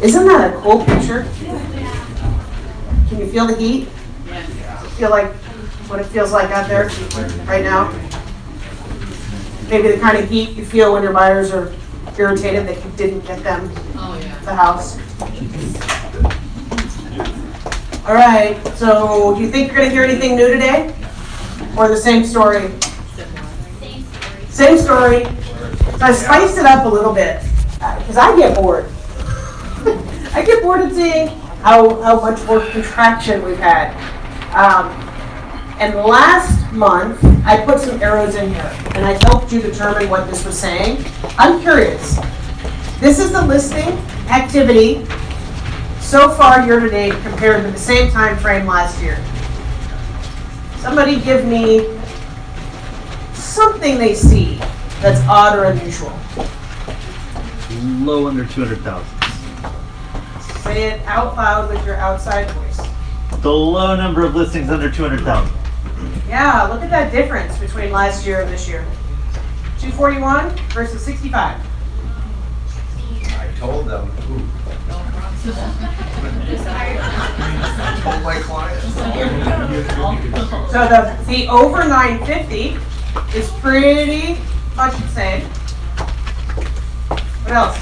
Isn't that a cool picture? Can you feel the heat? Does it feel like what it feels like out there right now? Maybe the kind of heat you feel when your buyers are irritated that you didn't get them the house. All right, so do you think you're going to hear anything new today? Or the same story? Same story. So I spiced it up a little bit because I get bored. I get bored of seeing how much more contraction we've had. And last month, I put some arrows in here, and I helped you determine what this was saying. I'm curious. This is the listing activity so far year to date compared to the same time frame last year. Somebody give me something they see that's odd or unusual. Low under 200,000. Say it out loud with your outside voice. The low number of listings under 200,000. Yeah, look at that difference between last year and this year. 241 versus 65. I told them. I told my clients. So the over 950 is pretty much the same. What else?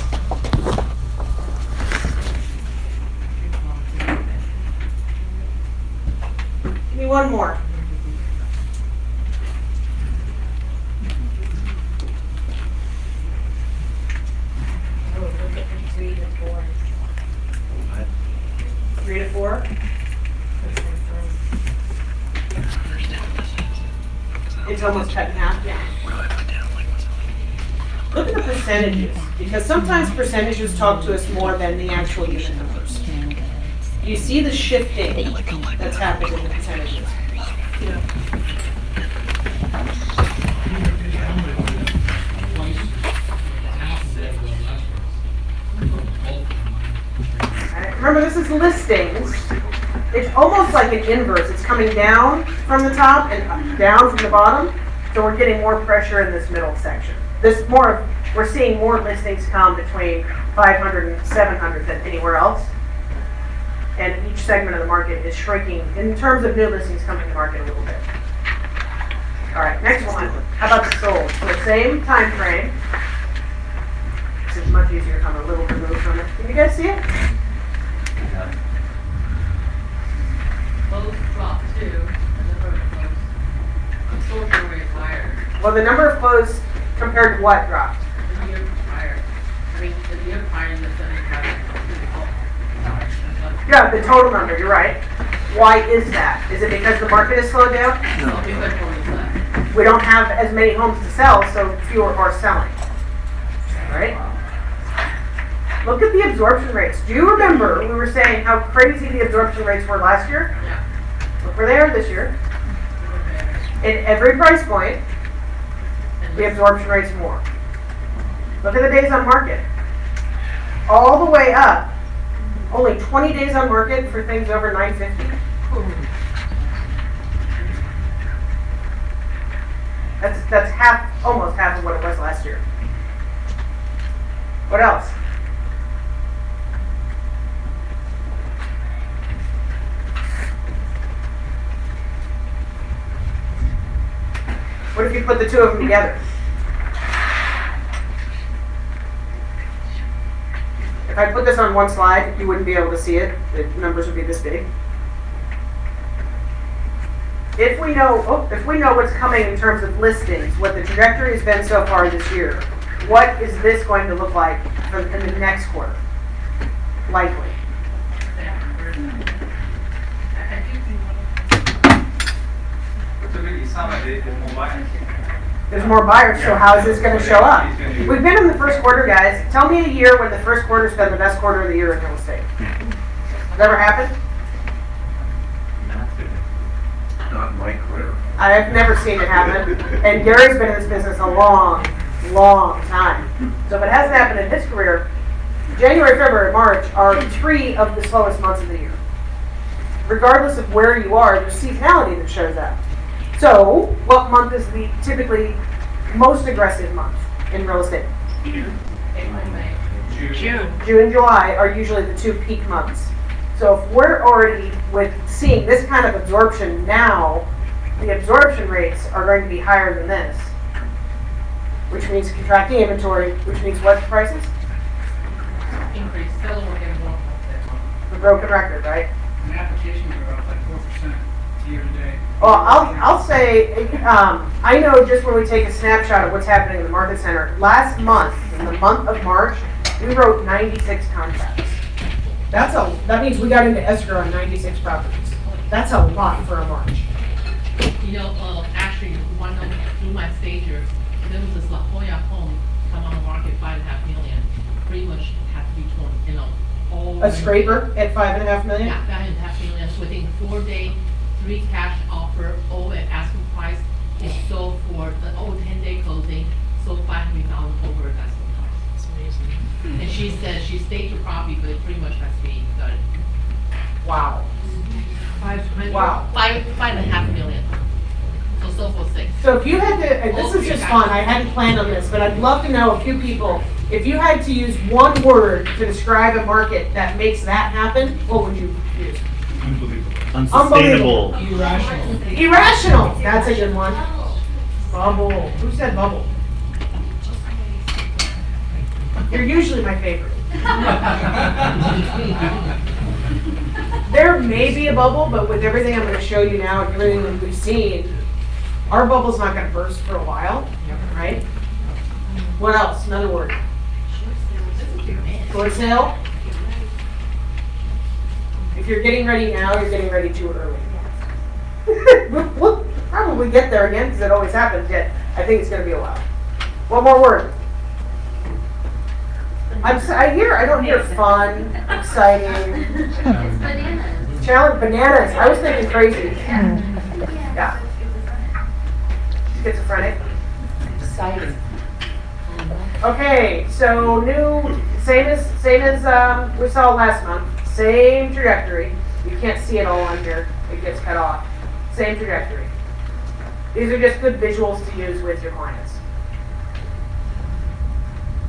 Give me one more. Three to four. 3 to 4. It's almost cut in half. Yeah. Look at the percentages, because sometimes percentages talk to us more than the actual unit numbers. You see the shifting that's happened in the percentages. Remember, this is listings. It's almost like an inverse. It's coming down from the top and down from the bottom. So we're getting more pressure in this middle section. We're seeing more listings come between 500 and 700 than anywhere else. And each segment of the market is shrinking in terms of new listings coming to market a little bit. All right, next one. How about the sold? So the same time frame. This is much easier if I'm a little removed from it. Can you guys see it? Both dropped too, and the vote closed. I'm still sure way higher. Well, the number of closed compared to what dropped? The year prior. I mean, the year prior to the 75. Yeah, the total number, you're right. Why is that? Is it because the market has slowed down? No. Because one is left. We don't have as many homes to sell, so fewer are selling. Right? Look at the absorption rates. Do you remember we were saying how crazy the absorption rates were last year? Yeah. Look where they are this year. In every price point, the absorption rate's more. Look at the days on market. All the way up. Only 20 days on market for things over 950. That's almost half of what it was last year. What else? What if you put the two of them together? If I put this on one slide, you wouldn't be able to see it. The numbers would be this big. If we know what's coming in terms of listings, what the trajectory has been so far this year, what is this going to look like in the next quarter? Likely. There's more buyers, so how is this going to show up? We've been in the first quarter, guys. Tell me a year when the first quarter's been the best quarter of the year in real estate. Has that ever happened? Not in my career. I've never seen it happen. And Gary's been in this business a long, long time. So if it hasn't happened in his career, January, February, March are 3 of the slowest months of the year. Regardless of where you are, there's seasonality that shows up. So, what month is the typically most aggressive month in real estate? April, May. June. June and July are usually the 2 peak months. So if we're already with seeing this kind of absorption now, the absorption rates are going to be higher than this. Which means contracting inventory, which means what prices? Increase, still we're getting more up there. The broken record, right? And applications are up like 4% year to date. Well, I'll say, I know just when we take a snapshot of what's happening in the market center, last month, in the month of March, we wrote 96 contracts. That means we got into escrow on 96 properties. That's a lot for a March. You know, actually, one of, through my stager, there was this La Jolla home come on the market, 5.5 million, pretty much had to be torn, you know, all. A scraper at 5.5 million? Yeah, 5.5 million, so within 4 days, 3 cash offer, all at asking price, is sold for the 10-day closing, sold 500,000 over asking price. That's amazing. And she said she staged her property, but it pretty much has to be done. Wow. 500. Wow. 5.5 million. So sold for 6. So if you had to, this is just fun, I hadn't planned on this, but I'd love to know a few people, if you had to use one word to describe a market that makes that happen, what would you use? Unsustainable. Irrational. Irrational, that's a good one. Bubble, who said bubble? You're usually my favorite. There may be a bubble, but with everything I'm gonna show you now and everything that we've seen, our bubble's not gonna burst for a while, right? What else? Another word. Short sale? If you're getting ready now, you're getting ready too early. We'll probably get there again, because it always happens, yet I think it's gonna be a while. One more word. I don't hear fun, exciting. It's bananas. Challenge, bananas. I was thinking crazy. Yeah. Schizophrenic. Exciting. Okay, so new, same as we saw last month. Same trajectory. You can't see it all on here. It gets cut off. Same trajectory. These are just good visuals to use with your clients.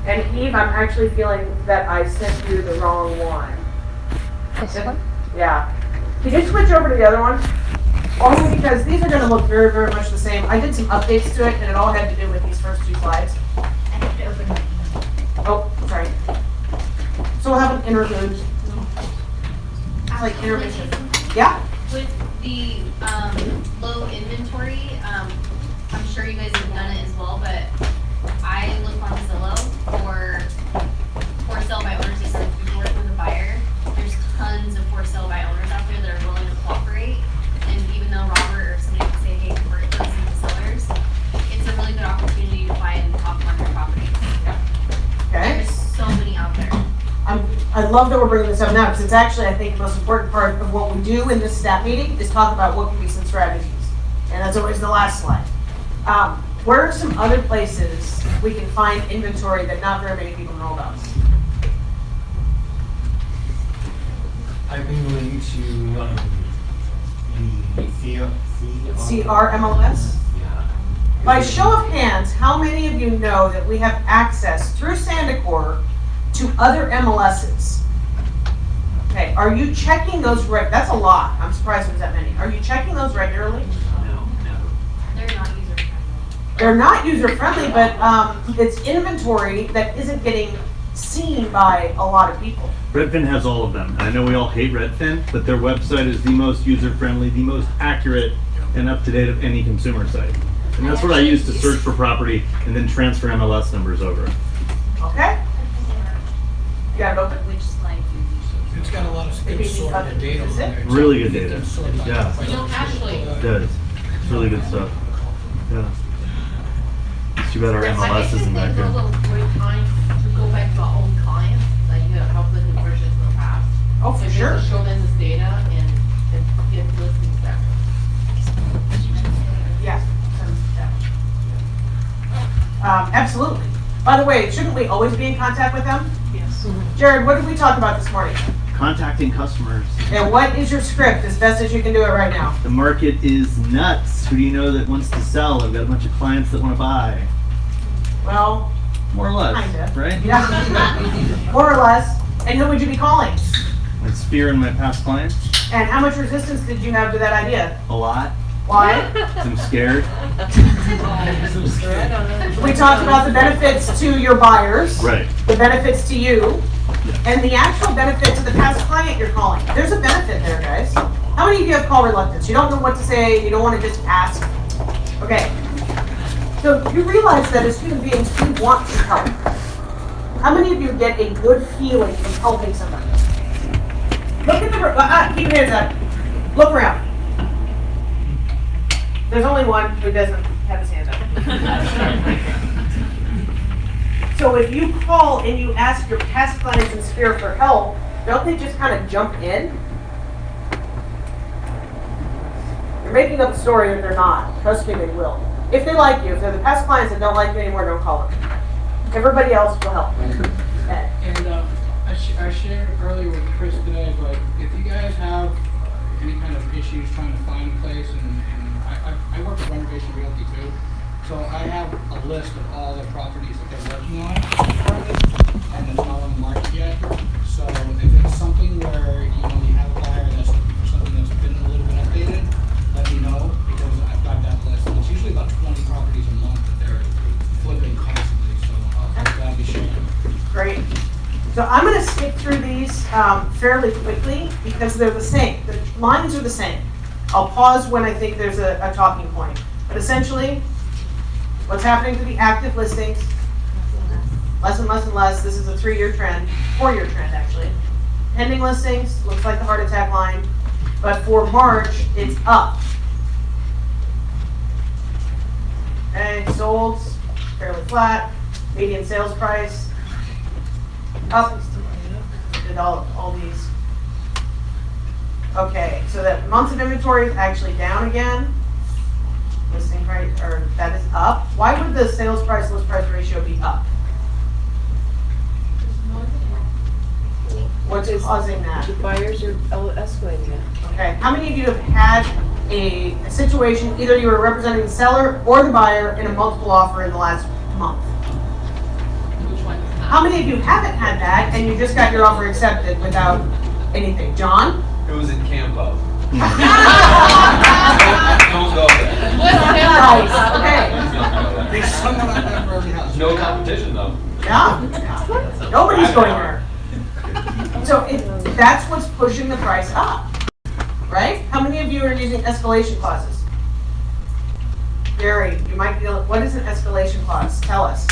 And Eve, I'm actually feeling that I sent you the wrong one. This one? Yeah. Can you switch over to the other one? Only because these are going to look very, very much the same. I did some updates to it, and it all had to do with these first 2 slides. Oh, sorry. So we'll have an interlude. It's like intermission. Yeah? With the low inventory, I'm sure you guys have done it as well, but I look on Zillow for sale by owners. Just like if you work with a buyer, there's tons of for sale by owners out there that are willing to cooperate. And even though Robert or somebody could say, hey, convert those into sellers, it's a really good opportunity to buy in off market properties. Okay. There's so many out there. I love that we're bringing this up now, because it's actually, I think, the most important part of what we do in this staff meeting is talk about what could be some strategies. And that's always the last slide. Where are some other places we can find inventory that not very many people know about? I've been going to CRMLS? Yeah. By show of hands, how many of you know that we have access through Sandicor to other MLSs? Okay, are you checking those that's a lot. I'm surprised there's that many. Are you checking those regularly? No, never. They're not user friendly. They're not user-friendly, but it's inventory that isn't getting seen by a lot of people. Redfin has all of them. And I know we all hate Redfin, but their website is the most user-friendly, the most accurate and up-to-date of any consumer site. And that's what I use to search for property and then transfer MLS numbers over. Okay? You got it open? Which slide do you It's got a lot of good sorted data on there. Really good data. Sorted by Yeah. price. You know, actually- It does. It's really good stuff. Yeah. It's too bad our Yes, MLS isn't that I think good. this is a great time to go back to our own clients, like, you know, help them in purchase in the past. Oh, for So sure. just show them this data and get listings back. Yes. Absolutely. By the way, shouldn't we always be in contact with them? Yes. Jared, what did we talk about this morning? Contacting customers. And what is your script as best as you can do it right now? The market is nuts. Who do you know that wants to sell? I've got a bunch of clients that want to buy. Well, More or less, Kinda. right? yeah. more or less. And who would you be calling? It's fear in my past clients. And how much resistance did you have to that idea? A lot. Why? I'm scared. We talked about the benefits to your buyers. Right. The benefits to you, and the actual benefit to the past client you're calling. There's a benefit there, guys. How many of you have call reluctance? You don't know what to say, you don't want to just ask. Okay. So you realize that as human beings, we want to help. How many of you get a good feeling from helping somebody? Look at the, keep your hands up. Look around. There's only one who doesn't have his hand up. So if you call and you ask your past clients in Sphere for help, don't they just kind of jump in? You're making up a story that they're not. Trust me, they will. If they like you, if they're the past clients that don't like you anymore, don't call them. Everybody else will help. Ed. And I shared earlier with Chris today, but if you guys have any kind of issues trying to find a place, and I work with renovation realty too, so I have a list of all the properties that they're working on currently, and it's not on the market yet. So if it's something where you have a buyer that's looking for something that's been a little bit updated, let me know, because I've got that list. And it's usually about 20 properties a month that they're flipping constantly, so I'll gladly share them. Great. So I'm going to skip through these fairly quickly because they're the same. The lines are the same. I'll pause when I think there's a talking point. But essentially, what's happening to the active listings? Less and less and less. This is a 3-year trend, 4-year trend actually. Pending listings, looks like the heart attack line. But for March, it's up. And sold, fairly flat. Median sales price, up. Did all these. Okay, so that months of inventory is actually down again. Listing price, or that is up. Why would the sales price list price ratio be up? What's causing that? The buyers are escalating it. Okay, how many of you have had a situation, either you were representing the seller or the buyer in a multiple offer in the last month? Which one is not? How many of you haven't had that and you just got your offer accepted without anything? John? It was in Campo. Nice, Don't go there. okay. There's someone like that for every house. No competition though. Yeah, nobody's going there. So that's what's pushing the price up, right? How many of you are using escalation clauses? Gary, you might be, what is an escalation clause? Tell us.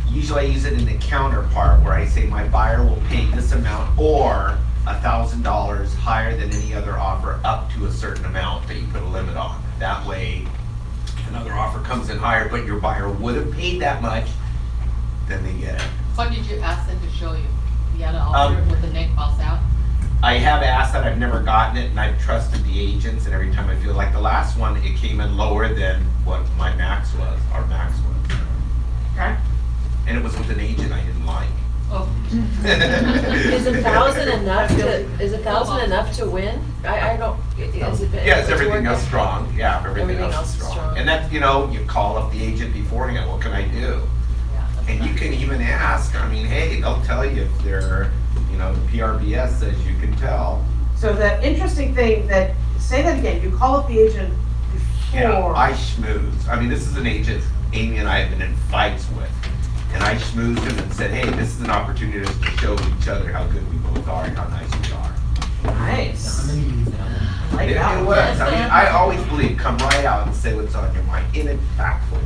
Usually I use it in the counterpart where I say my buyer will pay this amount or $1,000 higher than any other offer up to a certain amount that you put a limit on. That way, another offer comes in higher, but your buyer would have paid that much, then they get it. What did you ask them to show you? The other offer with the neck falls out? I have asked that, I've never gotten it, and I've trusted the agents, and every time I feel like the last one, it came in lower than what my max was, our max was. Okay. And it was with an agent I didn't like. Oh. Is 1,000 enough enough to win? I don't, is it? Yeah, is everything else strong? Yeah, if everything else is strong. And that's, you call up the agent beforehand, what can I do? And you can even ask, hey, they'll tell you if they're, the PRBS says you can tell. So the interesting thing say that again, you call up the agent before. Yeah, I schmooze. This is an agent Amy and I have been in fights with. And I schmoozed him and said, hey, this is an opportunity to show each other how good we both are and how nice we are. Nice. Like It that. was. I always believe, come right out and say what's on your mind in a tactful way.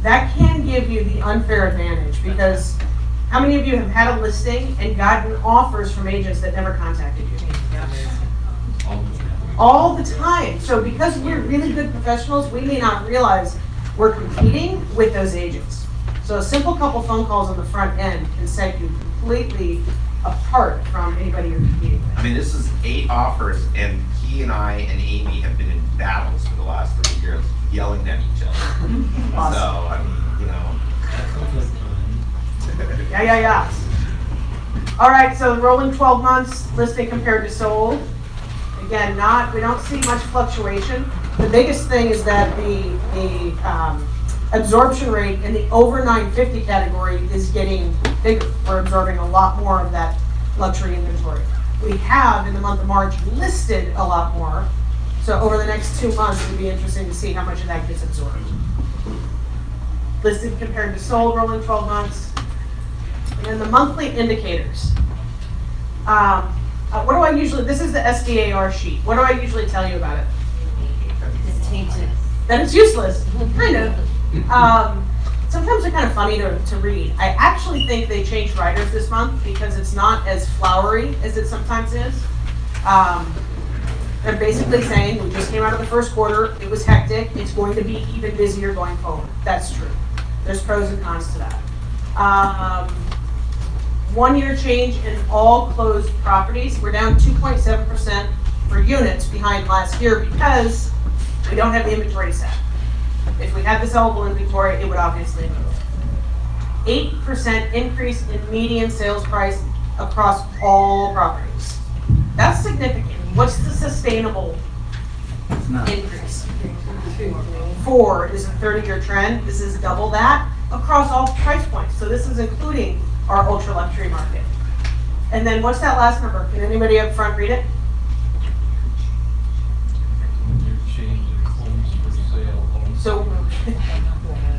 That can give you the unfair advantage because how many of you have had a listing and gotten offers from agents that never contacted you? All the time. So because we're really good professionals, we may not realize we're competing with those agents. So a simple couple phone calls on the front end can set you completely apart from anybody you're competing with. This is 8 offers, and he and I and Amy have been in battles for the last 3 years, yelling at each other. Awesome. So, Yeah. All right, so rolling 12 months, listing compared to sold. Again, we don't see much fluctuation. The biggest thing is that the absorption rate in the over 950 category is getting bigger. We're absorbing a lot more of that luxury inventory. We have, in the month of March, listed a lot more. So over the next 2 months, it'll be interesting to see how much of that gets absorbed. Listed compared to sold, rolling 12 months. And then the monthly indicators. What do I usually, this is the SDAR sheet. What do I usually tell you about it? It's tainted. That it's useless, kind of. Sometimes they're kind of funny to read. I actually think they changed writers this month because it's not as flowery as it sometimes is. They're basically saying, we just came out of the first quarter, it was hectic, it's going to be even busier going forward. That's true. There's pros and cons to that. 1 year change in all closed properties. We're down 2.7% for units behind last year because we don't have the inventory set. If we had the sellable inventory, it would obviously move. 8% increase in median sales price across all properties. That's significant. What's the sustainable increase? 4 is a 30-year trend. This is double that across all price points. So this is including our ultra luxury market. And then what's that last number? Can anybody up front read it? So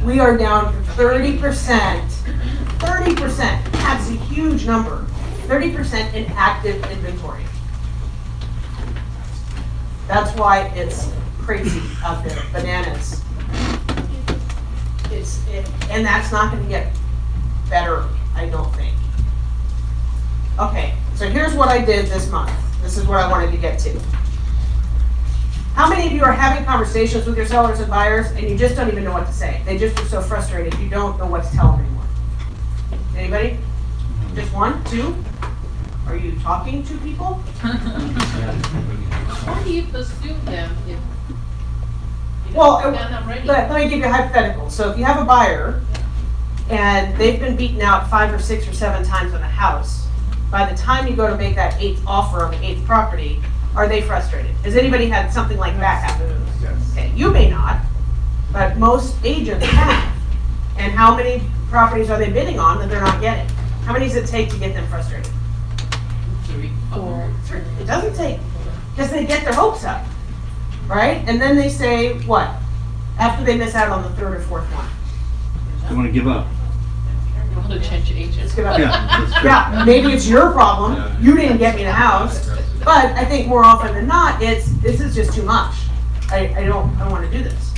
we are down 30%. 30%. That's a huge number. 30% in active inventory. That's why it's crazy out there, bananas. And that's not going to get better, I don't think. Okay, so here's what I did this month. This is what I wanted to get to. How many of you are having conversations with your sellers and buyers and you just don't even know what to say? They just are so frustrated you don't know what to tell them anymore. Anybody? Just 1, 2? Are you talking to people? How do you pursue them if you Well, don't get them ready? let me give you a hypothetical. So if you have a buyer and they've been beaten out 5 or 6 or 7 times on a house, by the time you go to make that 8th offer on the 8th property, are they frustrated? Has anybody had something like that happen? Yes. Okay, you may not, but most agents have. And how many properties are they bidding on that they're not getting? How many does it take to get them frustrated? 3, 4. It doesn't take, because they get their hopes up, right? And then they say, what? After they miss out on the 3rd or 4th one. You want to give up? You want to change agents? Let's give up. Yeah, that's true. Yeah, maybe it's your problem, you didn't get me the house, but I think more often than not, this is just too much. I don't want to do this.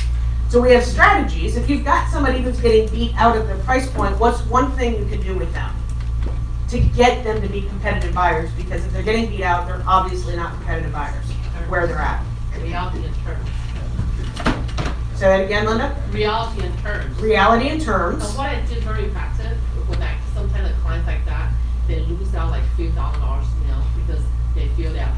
So we have strategies. If you've got somebody who's getting beat out at their price point, what's one thing you can do with them to get them to be competitive buyers? Because if they're getting beat out, they're obviously not competitive buyers where they're at. Reality in terms. Say that again, Linda? Reality in terms. Reality in terms. So what I did very practice with like sometimes the clients like that, they lose out like $3,000, because they feel that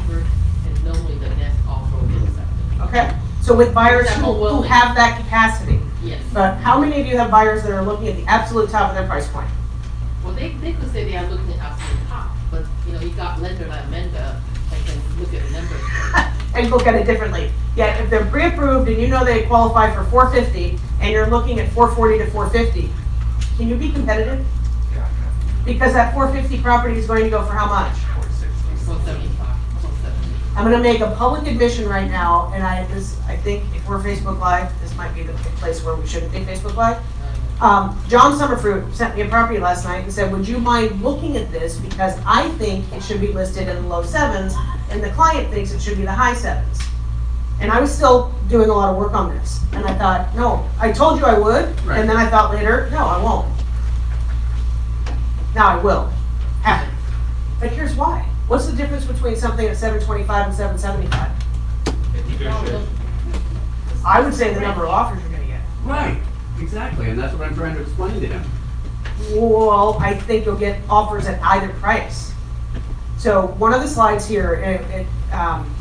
and normally the next offer will get accepted. Okay, so with buyers Example, who willing. have that capacity, Yes. but how many of you have buyers that are looking at the absolute top of their price point? Well, they could say they are looking at absolute top, but you got lender like Amanda that can look at the numbers. And look at it differently. Yeah, if they're pre-approved and you know they qualify for 450 and you're looking at 440 to 450, can you be competitive? Because that 450 property is going to go for how much? 475, 470. I'm gonna make a public admission right now, and I think if we're Facebook Live, this might be the place where we shouldn't be Facebook Live. John Summerfruit sent me a property last night and said, would you mind looking at this? Because I think it should be listed in the low 7s, and the client thinks it should be the high 7s. And I was still doing a lot of work on this. And I thought, no, I told you I would, and then I thought later, no, I won't. Now I will. Happen. But here's why. What's the difference between something at 725 and 775? I would say the number of offers you're gonna get. Right, exactly, and that's what I'm trying to explain to him. Well, I think you'll get offers at either price. So one of the slides here, it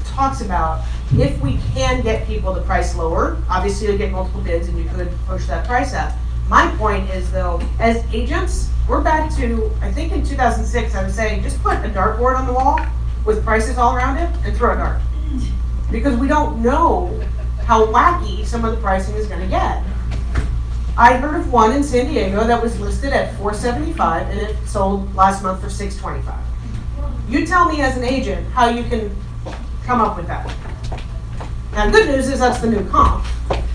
talks about if we can get people to price lower, obviously you'll get multiple bids and you could push that price up. My point is though, as agents, we're back to, I think in 2006, I was saying, just put a dartboard on the wall with prices all around it and throw a dart. Because we don't know how wacky some of the pricing is gonna get. I heard of one in San Diego that was listed at $475 and it sold last month for $625. You tell me as an agent how you can come up with that. Now, the good news is that's the new comp,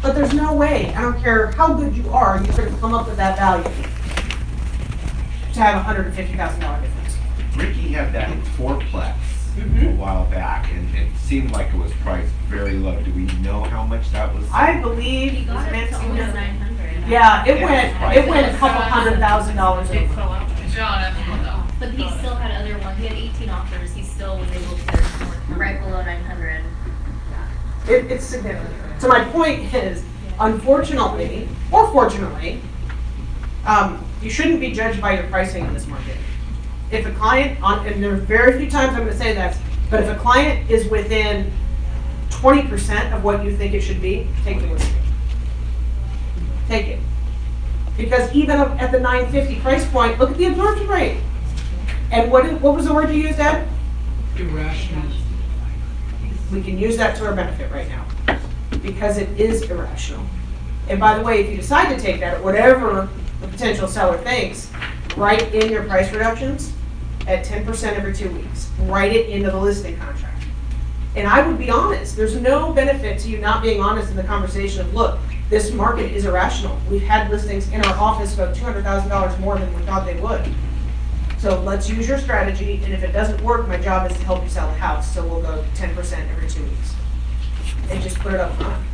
but there's no way, I don't care how good you are, you're gonna come up with that value to have a $150,000 difference. Ricky had that fourplex a while back, and it seemed like it was priced very low. Do we know how much that was? I believe, He got it to almost 900. yeah, it went a couple $100,000 It over. fell out. Yeah, that's one though. But he still had other ones, he had 18 offers, he still was able to get it right below 900. It's significant. So my point is, unfortunately, or fortunately, you shouldn't be judged by your pricing in this market. If a client, and there's very few times I'm gonna say that, but if a client is within 20% of what you think it should be, take the listing. Take it. Because even at the $950 price point, look at the absorption rate. And what was the word you used, Ed? Irrational. We can use that to our benefit right now, because it is irrational. And by the way, if you decide to take that, whatever the potential seller thinks, write in your price reductions at 10% every 2 weeks. Write it into the listing contract. And I would be honest, there's no benefit to you not being honest in the conversation of, look, this market is irrational. We've had listings in our office go $200,000 more than we thought they would. So let's use your strategy, and if it doesn't work, my job is to help you sell the house, so we'll go 10% every 2 weeks. And just put it up front.